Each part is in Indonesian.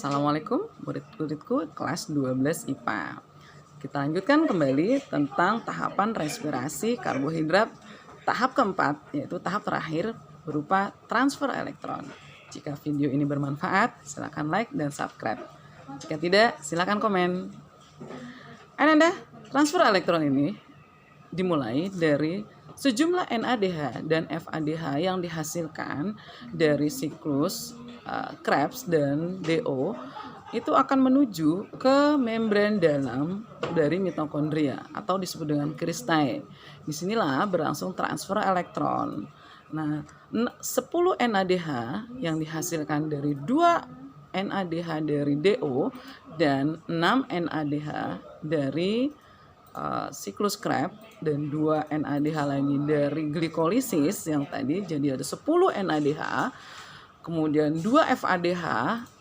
Assalamualaikum murid-muridku kelas 12 IPA. Kita lanjutkan kembali tentang tahapan respirasi karbohidrat tahap keempat, yaitu tahap terakhir berupa transfer elektron. Jika video ini bermanfaat, silakan like dan subscribe. Jika tidak, silakan komen. Ananda, transfer elektron ini dimulai dari sejumlah NADH dan FADH yang dihasilkan dari siklus Krebs dan DO itu akan menuju ke membran dalam dari mitokondria atau disebut dengan kristae. Disinilah berlangsung transfer elektron. Nah, 10 NADH yang dihasilkan dari 2 NADH dari DO dan 6 NADH dari siklus Krebs dan 2 NADH lagi dari glikolisis yang tadi, jadi ada 10 NADH. Kemudian 2 FADH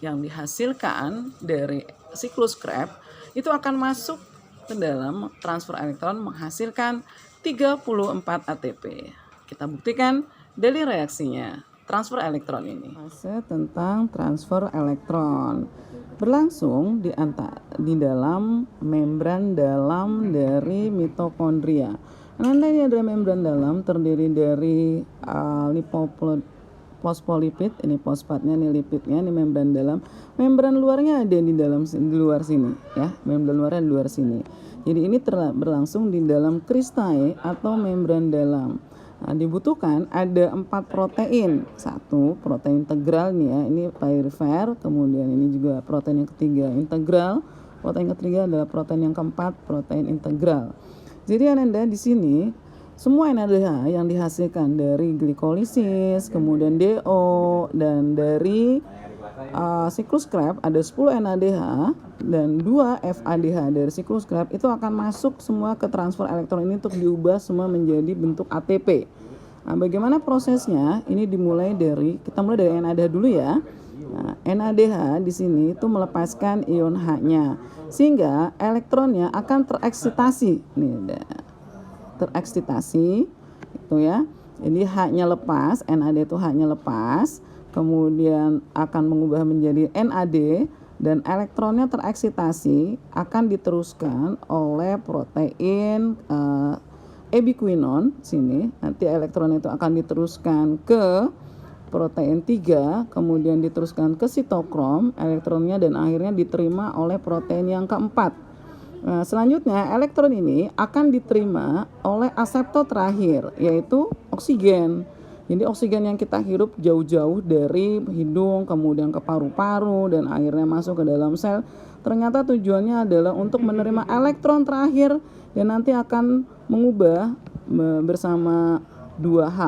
yang dihasilkan dari siklus Krebs itu akan masuk ke dalam transfer elektron menghasilkan 34 ATP. Kita buktikan dari reaksinya transfer elektron ini. Fase tentang transfer elektron berlangsung di dalam membran dalam dari mitokondria. Nanti ini adalah membran dalam terdiri dari fosfolipid, ini fosfatnya, ini lipidnya, ini membran dalam. Membran luarnya ada di luar sini, ya. Membran luarnya di luar sini. Jadi ini berlangsung di dalam kristae atau membran dalam. Nah, dibutuhkan ada 4 protein. 1 protein integral nih ya, ini perifer. Kemudian ini juga protein yang ketiga integral. Protein ketiga adalah protein yang keempat, protein integral. Jadi Ananda di sini semua NADH yang dihasilkan dari glikolisis, kemudian DO, dan dari siklus Krebs ada 10 NADH dan 2 FADH dari siklus Krebs itu akan masuk semua ke transfer elektron ini untuk diubah semua menjadi bentuk ATP. Nah, bagaimana prosesnya? Ini dimulai dari, kita mulai dari NADH dulu ya. Nah, NADH di sini itu melepaskan ion H-nya sehingga elektronnya akan tereksitasi. Nih ada tereksitasi itu ya. Jadi H-nya lepas, NAD itu H-nya lepas, kemudian akan mengubah menjadi NAD dan elektronnya tereksitasi akan diteruskan oleh protein ubiquinon sini. Nanti elektron itu akan diteruskan ke protein 3, kemudian diteruskan ke sitokrom elektronnya dan akhirnya diterima oleh protein yang keempat. Nah, selanjutnya elektron ini akan diterima oleh aseptor terakhir, yaitu oksigen. Jadi oksigen yang kita hirup jauh-jauh dari hidung, kemudian ke paru-paru, dan akhirnya masuk ke dalam sel. Ternyata tujuannya adalah untuk menerima elektron terakhir dan nanti akan mengubah bersama 2H,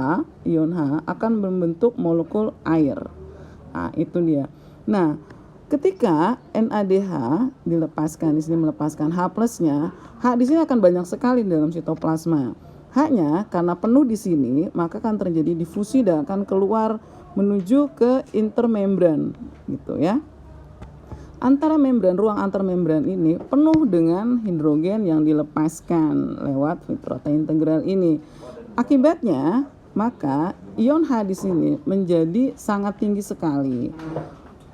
ion H, akan membentuk molekul air. Nah, itu dia. Nah, ketika NADH dilepaskan, di sini melepaskan H plusnya, H di sini akan banyak sekali dalam sitoplasma. H-nya karena penuh di sini, maka akan terjadi difusi dan akan keluar menuju ke intermembran, gitu ya. Ruang antar membran ini penuh dengan hidrogen yang dilepaskan lewat protein integral ini. Akibatnya, maka ion H di sini menjadi sangat tinggi sekali.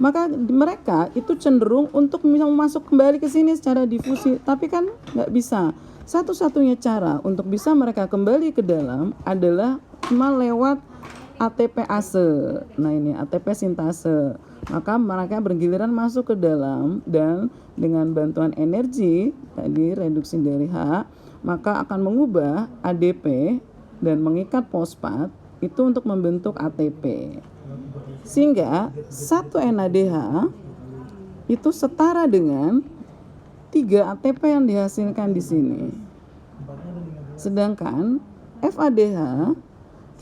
Maka mereka itu cenderung untuk bisa masuk kembali ke sini secara difusi, tapi kan nggak bisa. Satu-satunya cara untuk bisa mereka kembali ke dalam adalah cuma lewat ATPase. Nah ini ATP sintase. Maka mereka bergiliran masuk ke dalam dan dengan bantuan energi tadi reduksi dari H, maka akan mengubah ADP dan mengikat fosfat itu untuk membentuk ATP. Sehingga 1 NADH itu setara dengan 3 ATP yang dihasilkan di sini. Sedangkan FADH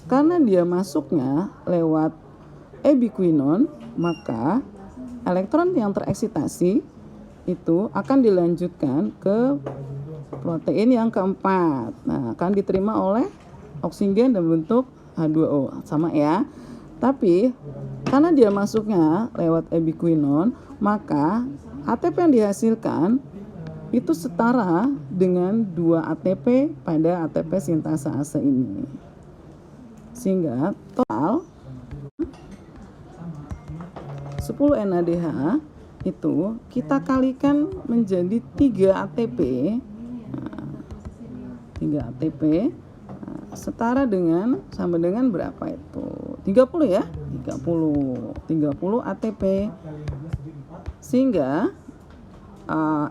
karena dia masuknya lewat ubiquinon, maka elektron yang tereksitasi itu akan dilanjutkan ke protein yang keempat. Nah, akan diterima oleh oksigen dan bentuk H2O. Sama ya. Tapi karena dia masuknya lewat ubiquinon, maka ATP yang dihasilkan itu setara dengan 2 ATP pada ATP sintase ini. Sehingga total 10 NADH itu kita kalikan menjadi 3 ATP. 3 ATP setara dengan sama dengan berapa itu? 30 ya? 30 ATP. Sehingga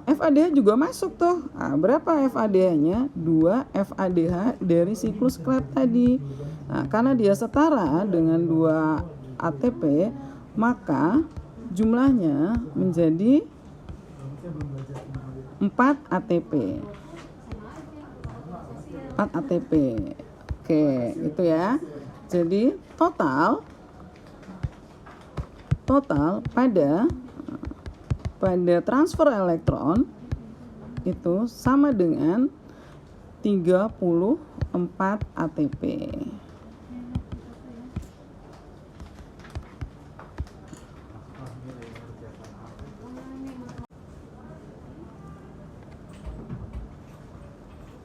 FADH juga masuk tuh. Berapa FADH-nya? 2 FADH dari siklus Krebs tadi. Karena dia setara dengan 2 ATP, maka jumlahnya menjadi 4 ATP. 4 ATP. Oke, itu ya. Jadi total pada transfer elektron itu sama dengan 34 ATP.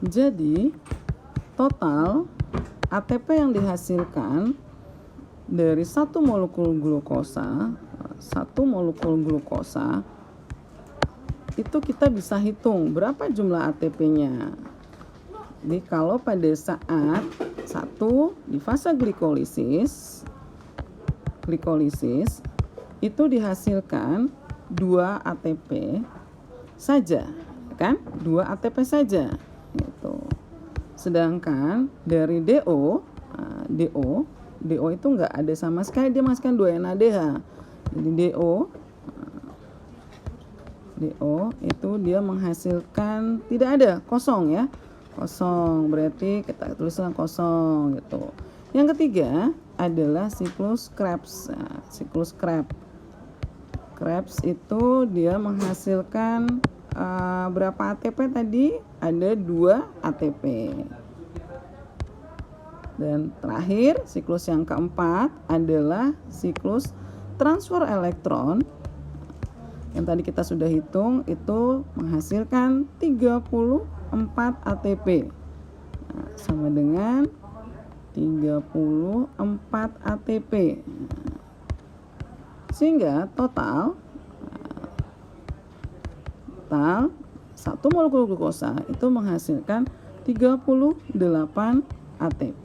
Jadi total ATP yang dihasilkan dari 1 molekul glukosa itu kita bisa hitung berapa jumlah ATP-nya. Jadi kalau pada saat 1 di fase glikolisis itu dihasilkan 2 ATP saja, kan? 2 ATP saja gitu. Sedangkan dari DO itu enggak ada sama sekali, dia masukkan 2 NADH. Jadi DO itu dia menghasilkan tidak ada, kosong ya. Kosong, berarti kita tulislah kosong gitu. Yang ketiga adalah siklus Krebs. Siklus Krebs itu dia menghasilkan berapa ATP tadi? Ada 2 ATP. Dan terakhir, siklus yang keempat adalah siklus transfer elektron. Yang tadi kita sudah hitung, itu menghasilkan 34 ATP. Sama dengan 34 ATP. Sehingga total 1 molekul glukosa itu menghasilkan 38 ATP.